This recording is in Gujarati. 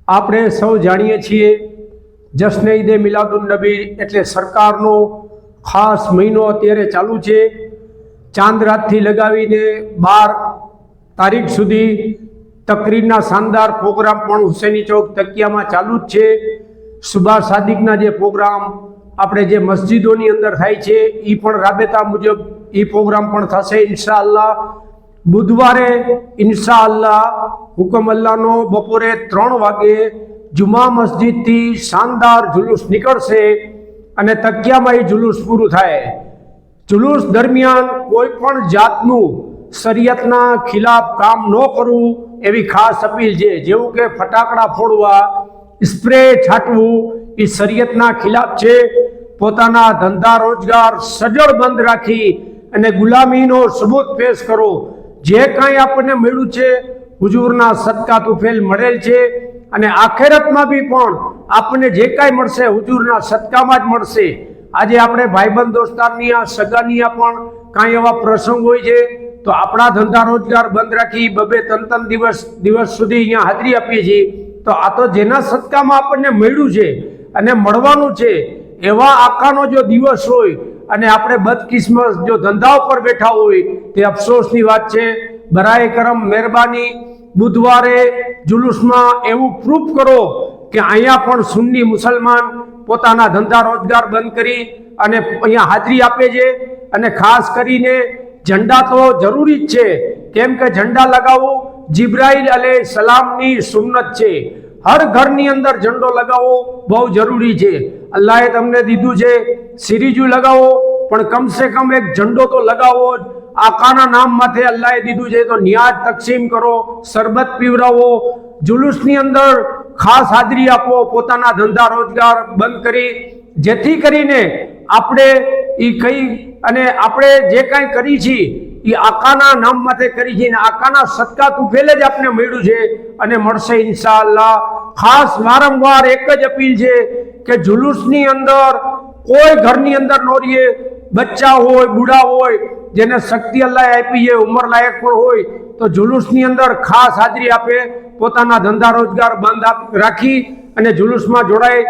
આપણે સૌ જાણીએ છીએ જશ્ન ઈદે મિલાદુન નબી એટલે સરકારનો ખાસ મહિનો અત્યારે ચાલુ છે। ચાંદ રાતથી લગાવીને 12 તારીખ સુધી તકરીરના શાનદાર પ્રોગ્રામ પણ હુસેની ચોક તકિયામાં ચાલુ જ છે। સુબહ સાદિકના જે પ્રોગ્રામ આપણે જે મસ્જિદોની અંદર થાય છે એ પણ રાબેતા મુજબ એ પ્રોગ્રામ પણ થશે ઇન્શાઅલ્લાહ। બુધવારે ઇન્શાઅલ્લાહ હુકમ અલ્લાહનો બપોરે 3 વાગે જુમા મસ્જિદથી શાનદાર જુલુસ નીકળશે અને તકિયામાં એ જુલુસ પૂરું થાય। જુલુસ દરમિયાન કોઈ પણ જાતનું શરિયતના ખિલાફ કામ ન કરવું એવી ખાસ અપીલ છે। જેવું કે ફટાકડા ફોડવા, સ્પ્રે છાંટવું એ શરિયતના ખિલાફ છે। પોતાના ધંધા રોજગાર સજળ બંધ રાખી અને ગુલામીનો સબૂત પેશ કરો। જે કાંઈ આપણને મળ્યું છે હુજૂરના સદકા તુફેલ મળેલ છે અને આખેરતમાં બી પણ આપણને જે કાંઈ મળશે હુજૂરના સદકામાં જ મળશે। આજે આપણે ભાઈબંધ દોસ્તારની આ સગાની આ પણ કાંઈ એવા પ્રસંગ હોય છે તો આપણા ધંધા રોજગાર બંધ રાખી 2-3 દિવસ સુધી અહીંયા હાજરી આપીએ છીએ। તો આ તો જેના સદકામાં આપણને મળ્યું છે અને મળવાનું છે એવા આકાનો જો દિવસ હોય અને આપણે બદકિસ્મત જો ધંધા ઉપર બેઠા હોય તે અફસોસની વાત છે। બરાએ કરમ મહેરબાની બુધવારે જુલુસમાં એવું પ્રૂફ કરો કે અહીંયા પણ સુન્ની મુસલમાન પોતાના ધંધા રોજગાર બંધ કરી અને અહીંયા હાજરી આપે છે। અને ખાસ કરીને ઝંડા તો જરૂરી જ છે, કેમ કે ઝંડા લગાવવું જિબ્રાઈલ અલૈહિસ્સલામની સુન્નત છે। હર ઘરની અંદર ઝંડો લગાવવો બહુ જરૂરી છે। અલ્લાહે તમને દીધું છે સિરીજુ લગાવો પણ કમસે કમ એક ઝંડો તો લગાવો જ। આકાના નામ માથે અલ્લાહે દીધું છે તો નિયાજ તકસીમ કરો, શરબત પીવરાવો, જુલુસની અંદર ખાસ હાજરી આપો, પોતાના ધંધા રોજગાર બંધ કરી, જેથી કરીને આપણે એ કઈ અને આપણે જે કાંઈ કરી છીએ એ આકાના નામ માથે કરી છે ને આકાના સદકા તુફેલે જ આપણે મળ્યું છે અને મળશે ઇન્શાઅલ્લાહ। ખાસ વારંવાર એક જ અપીલ છે કે જુલુસની અંદર કોઈ ઘરની અંદર ન રહીએ। બચ્ચા હોય, બુઢા હોય, જેને શક્તિ અલ્લાહે આપી છે, ઉંમર લાયક પણ હોય તો જુલુસની અંદર ખાસ હાજરી આપે, પોતાના ધંધા રોજગાર બંધ રાખી અને જુલુસમાં જોડાય।